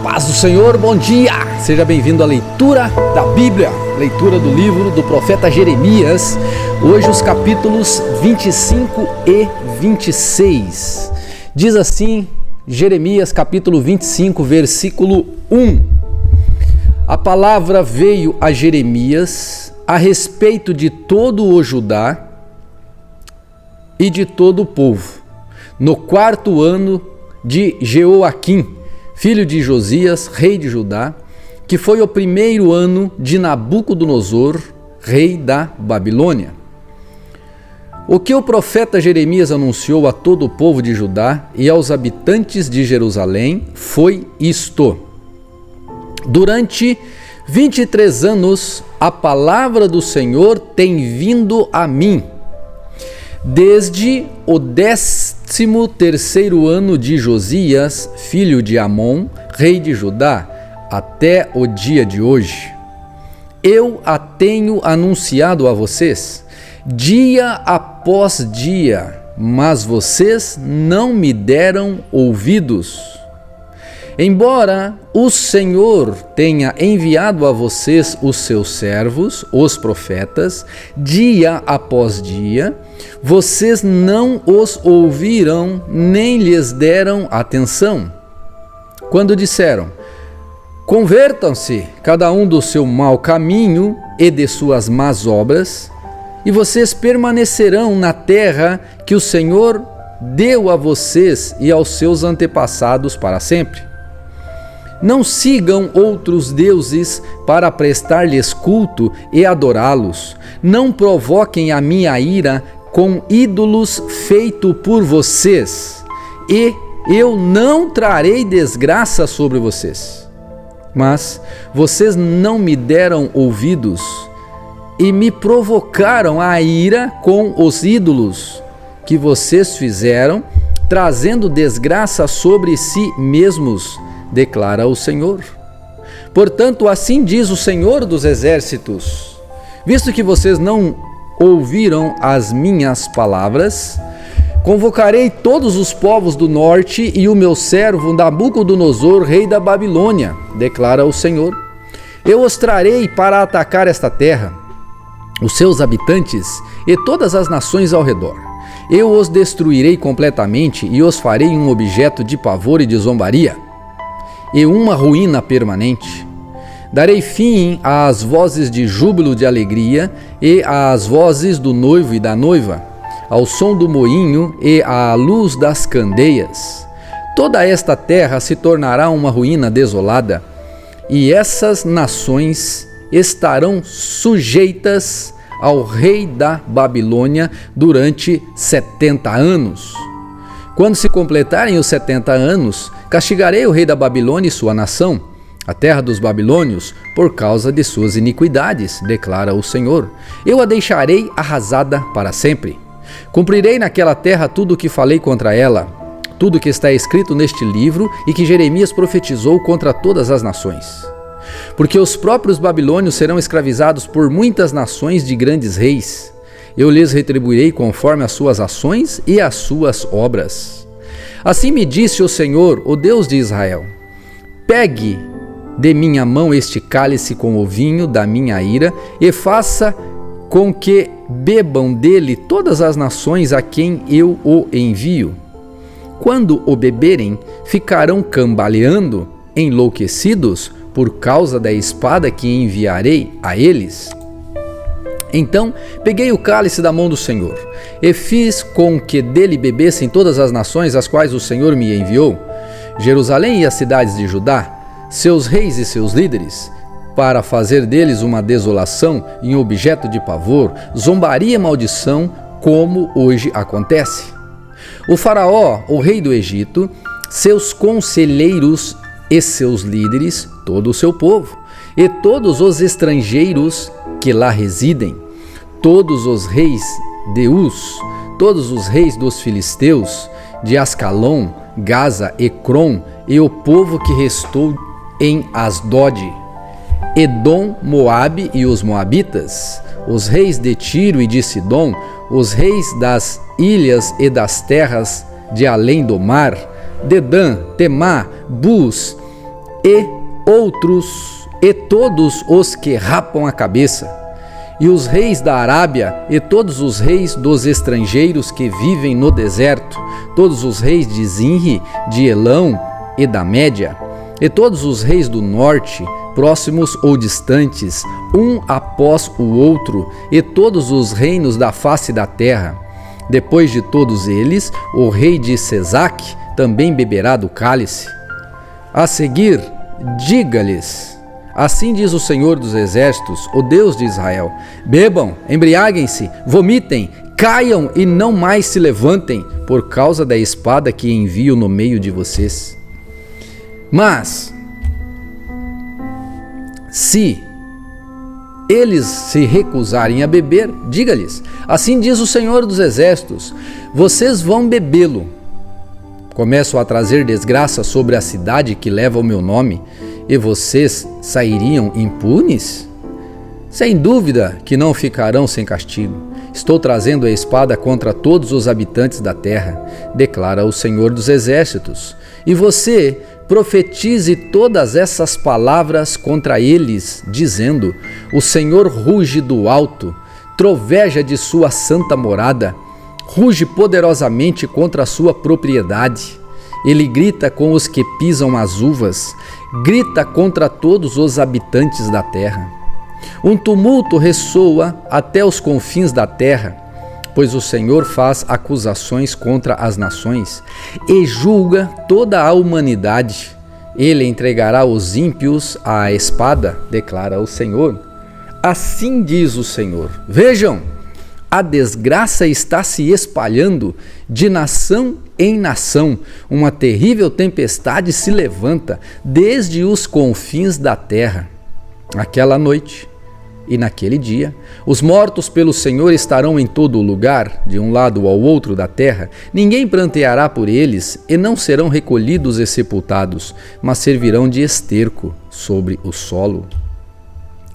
paz do Senhor, bom dia! Seja bem-vindo à leitura da Bíblia, leitura do livro do profeta Jeremias. Hoje os capítulos 25 e 26. Diz assim, Jeremias capítulo 25, versículo 1. A palavra veio a Jeremias a respeito de todo o Judá e de todo o povo, no 4º ano de Jeoaquim, filho de Josias, rei de Judá, que foi o 1º ano de Nabucodonosor, rei da Babilônia. O que o profeta Jeremias anunciou a todo o povo de Judá e aos habitantes de Jerusalém foi isto: durante 23 anos a palavra do Senhor tem vindo a mim, desde o 13º ano de Josias, filho de Amon, rei de Judá, até o dia de hoje. Eu a tenho anunciado a vocês, dia após dia, mas vocês não me deram ouvidos. Embora o Senhor tenha enviado a vocês os seus servos, os profetas, dia após dia, vocês não os ouviram nem lhes deram atenção. Quando disseram: convertam-se cada um do seu mau caminho e de suas más obras, e vocês permanecerão na terra que o Senhor deu a vocês e aos seus antepassados para sempre. Não sigam outros deuses para prestar-lhes culto e adorá-los. Não provoquem a minha ira com ídolos feitos por vocês, e eu não trarei desgraça sobre vocês. Mas vocês não me deram ouvidos e me provocaram a ira com os ídolos que vocês fizeram, trazendo desgraça sobre si mesmos, declara o Senhor. Portanto, assim diz o Senhor dos Exércitos: visto que vocês não ouviram as minhas palavras, convocarei todos os povos do norte e o meu servo Nabucodonosor, rei da Babilônia, declara o Senhor. Eu os trarei para atacar esta terra, os seus habitantes e todas as nações ao redor. Eu os destruirei completamente e os farei um objeto de pavor e de zombaria, e uma ruína permanente. Darei fim às vozes de júbilo de alegria e às vozes do noivo e da noiva, ao som do moinho e à luz das candeias. Toda esta terra se tornará uma ruína desolada, e essas nações estarão sujeitas ao rei da Babilônia durante 70 anos. Quando se completarem os 70 anos, castigarei o rei da Babilônia e sua nação, a terra dos babilônios, por causa de suas iniquidades, declara o Senhor. Eu a deixarei arrasada para sempre. Cumprirei naquela terra tudo o que falei contra ela, tudo o que está escrito neste livro e que Jeremias profetizou contra todas as nações. Porque os próprios babilônios serão escravizados por muitas nações de grandes reis. Eu lhes retribuirei conforme as suas ações e as suas obras. Assim me disse o Senhor, o Deus de Israel: pegue de minha mão este cálice com o vinho da minha ira e faça com que bebam dele todas as nações a quem eu o envio. Quando o beberem, ficarão cambaleando, enlouquecidos por causa da espada que enviarei a eles. Então peguei o cálice da mão do Senhor e fiz com que dele bebessem todas as nações às quais o Senhor me enviou, Jerusalém e as cidades de Judá, seus reis e seus líderes, para fazer deles uma desolação e um objeto de pavor, zombaria e maldição, como hoje acontece. O faraó, o rei do Egito, seus conselheiros e seus líderes, todo o seu povo, e todos os estrangeiros que lá residem, todos os reis de Uz, todos os reis dos filisteus, de Ascalon, Gaza, Ecrom, e o povo que restou em Asdod, Edom, Moabe e os moabitas, os reis de Tiro e de Sidom, os reis das ilhas e das terras de além do mar, Dedã, Temá, Bus e outros, e todos os que rapam a cabeça, e os reis da Arábia, e todos os reis dos estrangeiros que vivem no deserto, todos os reis de Zinri, de Elão e da Média, e todos os reis do norte, próximos ou distantes, um após o outro, e todos os reinos da face da terra. Depois de todos eles, o rei de Sesac também beberá do cálice. A seguir, diga-lhes: assim diz o Senhor dos Exércitos, o Deus de Israel: bebam, embriaguem-se, vomitem, caiam e não mais se levantem, por causa da espada que envio no meio de vocês. Mas, se eles se recusarem a beber, diga-lhes: assim diz o Senhor dos Exércitos, vocês vão bebê-lo. Começo a trazer desgraça sobre a cidade que leva o meu nome, e vocês sairiam impunes? Sem dúvida que não ficarão sem castigo. Estou trazendo a espada contra todos os habitantes da terra, declara o Senhor dos Exércitos. E você profetize todas essas palavras contra eles, dizendo: o Senhor ruge do alto, troveja de sua santa morada, ruge poderosamente contra a sua propriedade. Ele grita com os que pisam as uvas, grita contra todos os habitantes da terra. Um tumulto ressoa até os confins da terra, pois o Senhor faz acusações contra as nações e julga toda a humanidade. Ele entregará os ímpios à espada, declara o Senhor. Assim diz o Senhor: vejam, a desgraça está se espalhando de nação em nação. Uma terrível tempestade se levanta desde os confins da terra. Aquela noite e naquele dia, os mortos pelo Senhor estarão em todo o lugar, de um lado ao outro da terra. Ninguém pranteará por eles, e não serão recolhidos e sepultados, mas servirão de esterco sobre o solo.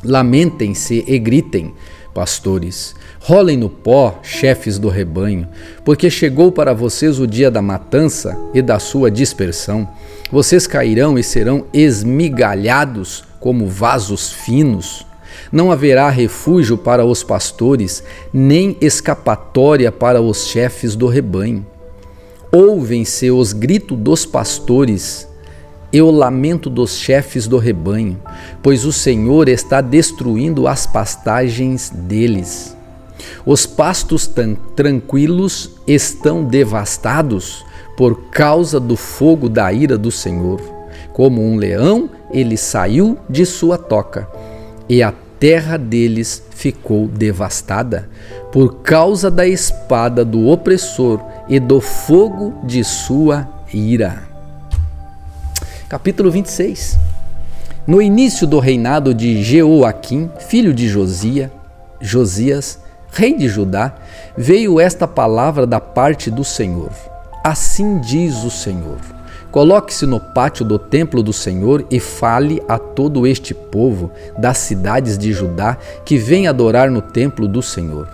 Lamentem-se e gritem, pastores. Rolem no pó, chefes do rebanho, porque chegou para vocês o dia da matança e da sua dispersão. Vocês cairão e serão esmigalhados como vasos finos. Não haverá refúgio para os pastores, nem escapatória para os chefes do rebanho. Ouvem-se os gritos dos pastores e o lamento dos chefes do rebanho, pois o Senhor está destruindo as pastagens deles. Os pastos tranquilos estão devastados por causa do fogo da ira do Senhor. Como um leão, ele saiu de sua toca, e a terra deles ficou devastada por causa da espada do opressor e do fogo de sua ira. Capítulo 26. No início do reinado de Jeoaquim, filho de Josias, rei de Judá, veio esta palavra da parte do Senhor. Assim diz o Senhor: coloque-se no pátio do templo do Senhor e fale a todo este povo das cidades de Judá que vem adorar no templo do Senhor.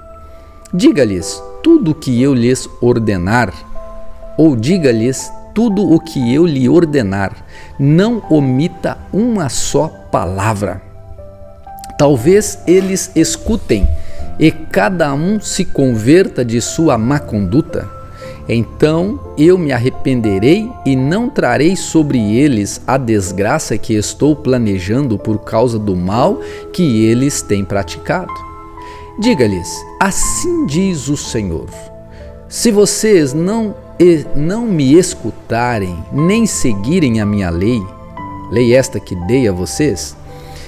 Diga-lhes tudo o que eu lhes ordenar, ou diga-lhes tudo o que eu lhe ordenar. Não omita uma só palavra. Talvez eles escutem e cada um se converta de sua má conduta. Então eu me arrependerei e não trarei sobre eles a desgraça que estou planejando por causa do mal que eles têm praticado. Diga-lhes: assim diz o Senhor: se vocês não me escutarem, nem seguirem a minha lei esta que dei a vocês,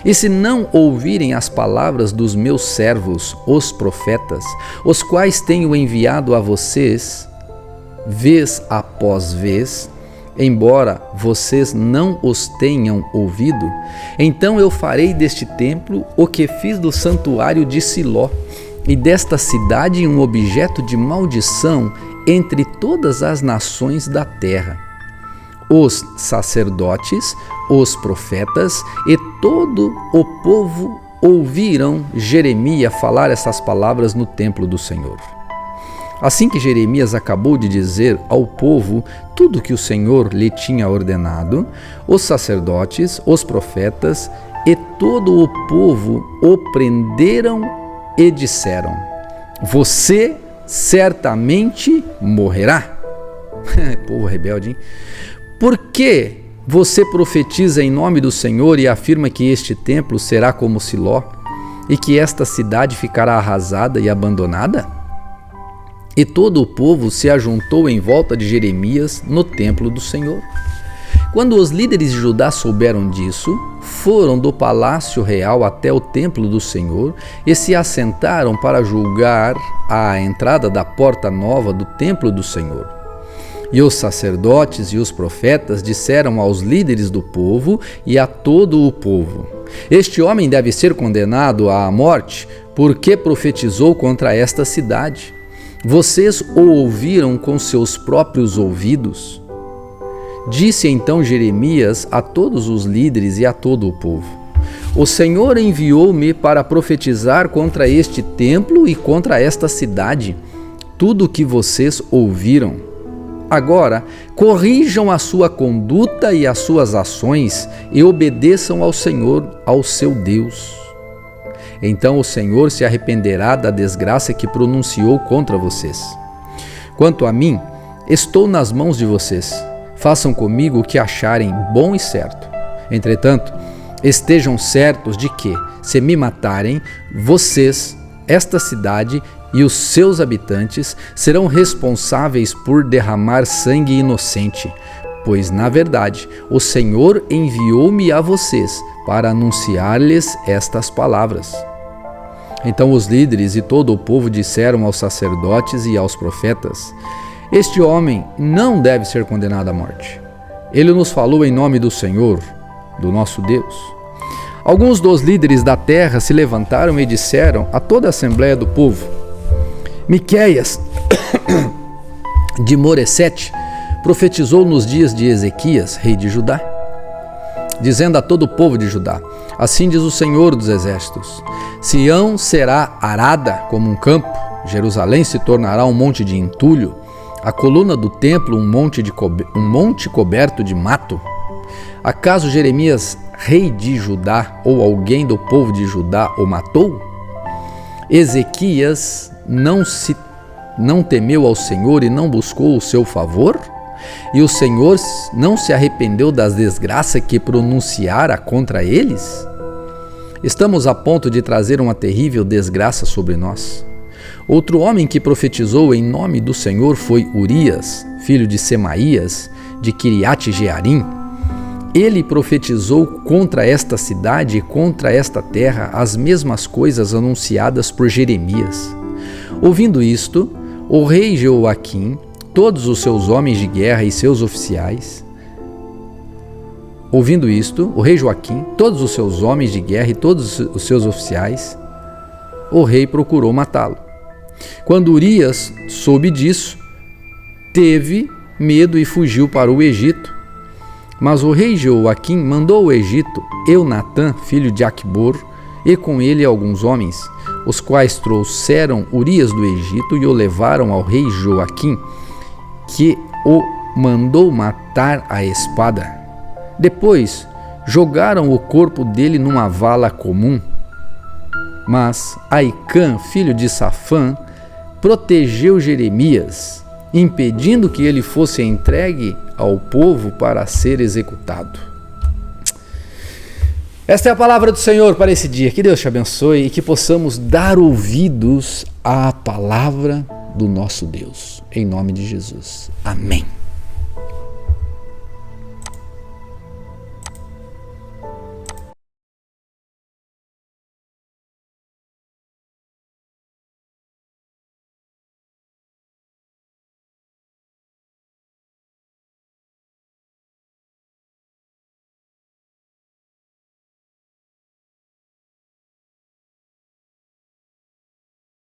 e se não ouvirem as palavras dos meus servos, os profetas, os quais tenho enviado a vocês, vez após vez, embora vocês não os tenham ouvido, então eu farei deste templo o que fiz do santuário de Siló, e desta cidade um objeto de maldição entre todas as nações da terra. Os sacerdotes, os profetas e todo o povo ouviram Jeremias falar essas palavras no templo do Senhor. Assim que Jeremias acabou de dizer ao povo tudo o que o Senhor lhe tinha ordenado, os sacerdotes, os profetas e todo o povo o prenderam e disseram: você certamente morrerá. Povo rebelde, hein? Por que você profetiza em nome do Senhor e afirma que este templo será como Siló e que esta cidade ficará arrasada e abandonada? E todo o povo se ajuntou em volta de Jeremias no templo do Senhor. Quando os líderes de Judá souberam disso, foram do palácio real até o templo do Senhor e se assentaram para julgar a entrada da porta nova do templo do Senhor. E os sacerdotes e os profetas disseram aos líderes do povo e a todo o povo: este homem deve ser condenado à morte, porque profetizou contra esta cidade. Vocês o ouviram com seus próprios ouvidos. Disse então Jeremias a todos os líderes e a todo o povo: o Senhor enviou-me para profetizar contra este templo e contra esta cidade, tudo o que vocês ouviram. Agora, corrijam a sua conduta e as suas ações e obedeçam ao Senhor, ao seu Deus. Então o Senhor se arrependerá da desgraça que pronunciou contra vocês. Quanto a mim, estou nas mãos de vocês. Façam comigo o que acharem bom e certo. Entretanto, estejam certos de que, se me matarem, vocês, esta cidade e os seus habitantes serão responsáveis por derramar sangue inocente, pois, na verdade, o Senhor enviou-me a vocês para anunciar-lhes estas palavras. Então os líderes e todo o povo disseram aos sacerdotes e aos profetas: este homem não deve ser condenado à morte. Ele nos falou em nome do Senhor, do nosso Deus. Alguns dos líderes da terra se levantaram e disseram a toda a assembleia do povo: Miqueias de Moresete profetizou nos dias de Ezequias, rei de Judá, dizendo a todo o povo de Judá: assim diz o Senhor dos Exércitos, Sião será arada como um campo, Jerusalém se tornará um monte de entulho, a coluna do templo um monte coberto de mato. Acaso Jeremias, rei de Judá, ou alguém do povo de Judá o matou? Ezequias não temeu ao Senhor e não buscou o seu favor? E o Senhor não se arrependeu das desgraças que pronunciara contra eles? Estamos a ponto de trazer uma terrível desgraça sobre nós. Outro homem que profetizou em nome do Senhor foi Urias, filho de Semaías, de Quiriate Jearim. Ele profetizou contra esta cidade e contra esta terra as mesmas coisas anunciadas por Jeremias. Ouvindo isto, o rei Jeoaquim, todos os seus homens de guerra e seus oficiais, o rei procurou matá-lo. Quando Urias soube disso, teve medo e fugiu para o Egito. Mas o rei Jeoaquim mandou ao Egito Eunatã, filho de Aquibor, e com ele alguns homens, os quais trouxeram Urias do Egito e o levaram ao rei Joaquim, que o mandou matar à espada. Depois jogaram o corpo dele numa vala comum. Mas Aicã, filho de Safã, protegeu Jeremias, impedindo que ele fosse entregue ao povo para ser executado. Esta é a palavra do Senhor para esse dia. Que Deus te abençoe e que possamos dar ouvidos à palavra do nosso Deus. Em nome de Jesus. Amém.